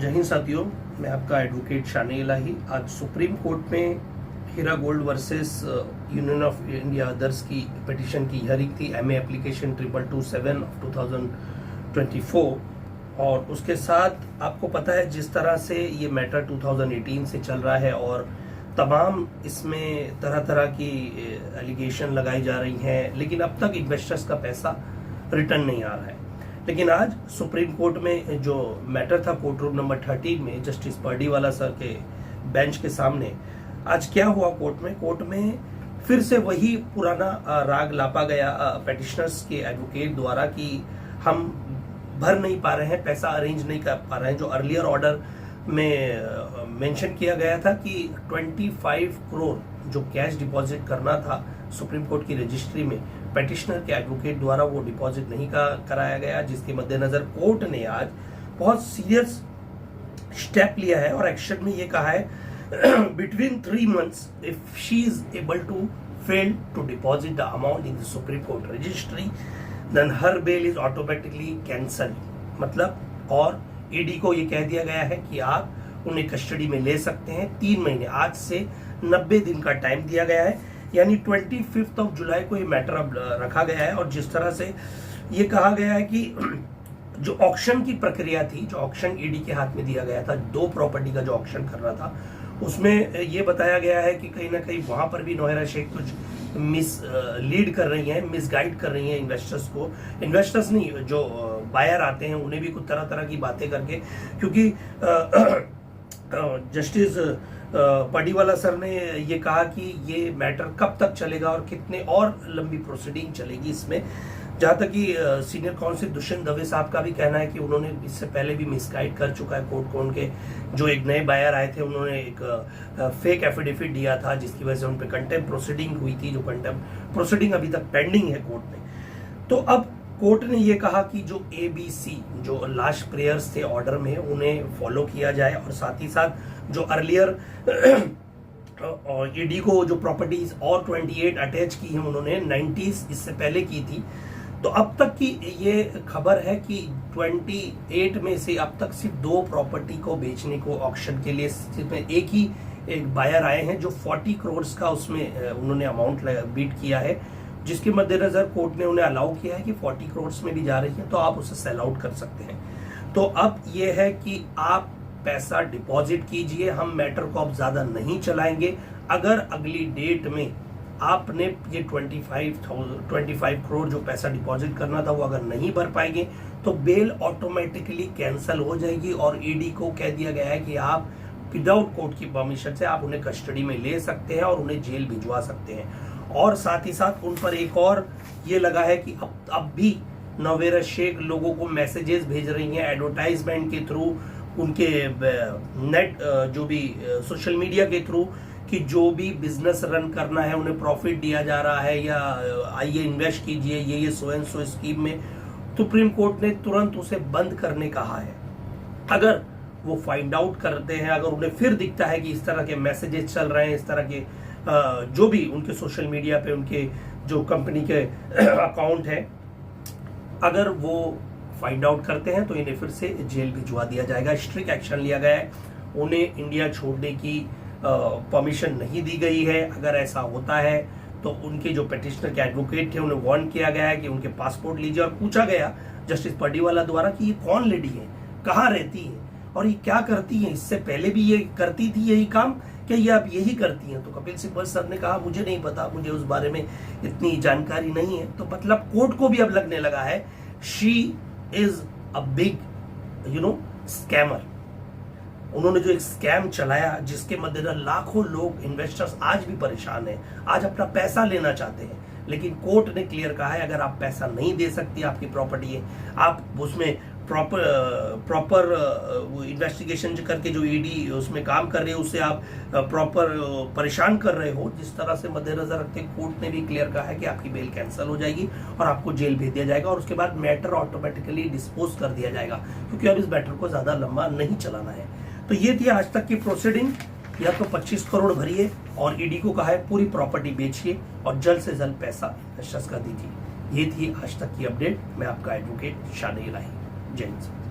जय हिंद साथियों, मैं आपका एडवोकेट शान इलाही। आज सुप्रीम कोर्ट में Heera Gold versus union of India others की पिटीशन की हियरिंग थी। MA application 2227 of 2024। और उसके साथ आपको पता है जिस तरह से ये मैटर 2018 से चल रहा है और तमाम इसमें तरह तरह की एलिगेशन लगाई जा रही हैं, लेकिन अब तक इन्वेस्टर्स का पैसा रिटर्न नहीं आ रहा है। लेकिन आज सुप्रीम कोर्ट में जो मैटर था कोर्ट रूम नंबर 13 में जस्टिस पर्डीवाला सर के बेंच के सामने, आज क्या हुआ कोर्ट में फिर से वही पुराना राग लापा गया पेटिशनर्स के एडवोकेट द्वारा कि हम भर नहीं पा रहे हैं, पैसा अरेंज नहीं कर पा रहे हैं। जो अर्लियर ऑर्डर में मेंशन किया गया था कि 25 करोड़ जो कैश डिपॉजिट करना था सुप्रीम कोर्ट की रजिस्ट्री में, पेटिशनर के एडवोकेट द्वारा वो डिपॉजिट नहीं कराया गया, जिसके मद्देनजर कोर्ट ने आज बहुत सीरियस स्टेप लिया है और एक्शन में ये कहा है between 3 months if she is able to fail to deposit the amount in the Supreme Court registry then her bail is automatically cancel. मतलब और ईडी को ये कह दिया गया है कि आप उन्हें कस्टडी में ले सकते हैं 3 महीने, आज से 90 दिन का टाइम दिया गया है, यानी 25 जुलाई को ये मैटर अब रखा गया है। और जिस तरह से ये कहा गया है कि जो ऑक्शन की प्रक्रिया थी, जो ऑक्शन ईडी के हाथ में दिया गया था, 2 प्रॉपर्टी का जो ऑक्शन करना था, उसमें ये बताया गया है कि कहीं ना कहीं वहां पर भी नौहरा शेख कुछ लीड कर रही हैं, मिसगाइड कर रही हैं इन्वेस्टर्स को। इन्वेस्टर्स नहीं, जो बायर आते हैं उन्हें भी कुछ तरह तरह की बातें करके, क्योंकि जस्टिस पर्डीवाला सर ने ये कहा कि ये मैटर कब तक चलेगा और कितने और लंबी प्रोसीडिंग चलेगी इसमें। जहां तक कि सीनियर काउंसिल दुष्यंत दवे साहब का भी कहना है कि उन्होंने इससे पहले भी मिसगाइड कर चुका है कोर्ट को। उनके जो एक नए बायर आए थे उन्होंने एक फेक एफिडेविट दिया था, जिसकी वजह से उन पर कंटेम्प्ट प्रोसीडिंग हुई थी, जो कंटेम्प्ट प्रोसीडिंग अभी तक पेंडिंग है कोर्ट में। तो अब कोर्ट ने ये कहा कि जो ABC जो लास्ट प्रेयर्स थे ऑर्डर में, उन्हें फॉलो किया जाए और साथ ही साथ जो अर्लियर ईडी को जो प्रॉपर्टीज और 28 अटैच की हैं उन्होंने 90s इससे पहले की थी। तो अब तक की ये खबर है कि 28 में से अब तक सिर्फ 2 प्रॉपर्टी को बेचने को ऑक्शन के लिए सिर्फ एक बायर आए हैं, जो 40 करोड़ का उसमें उन्होंने अमाउंट बीट किया है, जिसके मद्देनजर कोर्ट ने उन्हें अलाउ किया है कि 40 करोड़ में भी जा रही है तो आप उसे सेल आउट कर सकते हैं। तो अब ये है कि आप पैसा डिपॉजिट कीजिए, हम मैटर को अब ज्यादा नहीं चलाएंगे। अगर अगली डेट में आपने ये 25 करोड़ जो पैसा डिपॉजिट करना था वो अगर नहीं भर पाएंगे तो बेल ऑटोमेटिकली कैंसिल हो जाएगी और ईडी को कह दिया गया है कि आप विदाउट कोर्ट की परमिशन से आप उन्हें कस्टडी में ले सकते हैं और उन्हें जेल भिजवा सकते हैं। और साथ ही साथ उन पर एक और ये लगा है कि अब भी नौवेरा शेख लोगों को मैसेजेस भेज रही हैं एडवर्टाइजमेंट के थ्रू, उनके नेट जो भी सोशल मीडिया के थ्रू, कि जो भी बिजनेस रन करना है उन्हें प्रॉफिट दिया जा रहा है या आइए इन्वेस्ट कीजिए ये सो एंड सो स्कीम में। सुप्रीम कोर्ट ने तुरंत उसे बंद करने कहा है। अगर वो फाइंड आउट करते हैं, अगर उन्हें फिर दिखता है कि इस तरह के मैसेजेस चल रहे हैं, इस तरह के जो भी उनके सोशल मीडिया पे उनके जो कंपनी के अकाउंट है, अगर वो फाइंड आउट करते हैं तो इन्हें फिर से जेल भिजवा दिया जाएगा। स्ट्रिक्ट एक्शन लिया गया है, उन्हें इंडिया छोड़ने की परमिशन नहीं दी गई है। अगर ऐसा होता है तो उनके जो पेटिशनर के एडवोकेट थे उन्हें वार्न किया गया है कि उनके पासपोर्ट लीजिए। और पूछा गया जस्टिस पर्डीवाला द्वारा कि ये कौन लेडी है, कहाँ रहती है और ये क्या करती है, इससे पहले भी ये करती थी यही काम, क्या ये आप यही करती हैं? तो कपिल सिब्बल सर ने कहा मुझे नहीं पता, मुझे उस बारे में इतनी जानकारी नहीं है। तो मतलब कोर्ट को भी अब लगने लगा है she is a big scammer. उन्होंने जो एक स्कैम चलाया जिसके मद्देनजर लाखों लोग इन्वेस्टर्स आज भी परेशान हैं, आज अपना पैसा लेना चाहते हैं, लेकिन कोर्ट ने क्लियर कहा है अगर आप पैसा नहीं दे सकती, आपकी प्रॉपर्टी है, आप उसमें प्रॉपर इन्वेस्टिगेशन करके जो ईडी उसमें काम कर रहे हो उससे आप प्रॉपर परेशान कर रहे हो, जिस तरह से मद्देनजर रखते कोर्ट ने भी क्लियर कहा है कि आपकी बेल कैंसिल हो जाएगी और आपको जेल भेज दिया जाएगा और उसके बाद मैटर ऑटोमेटिकली डिस्पोज कर दिया जाएगा, क्योंकि अब इस मैटर को ज्यादा लंबा नहीं चलाना है। तो ये थी आज तक की प्रोसीडिंग। या तो 25 करोड़ भरिए और ईडी को कहा है पूरी प्रॉपर्टी बेचिए और जल्द से जल्द पैसा इन्वेस्टर्स का दीजिए। ये थी आज तक की अपडेट। मैं आपका एडवोकेट शान इलाही। जय हिंद।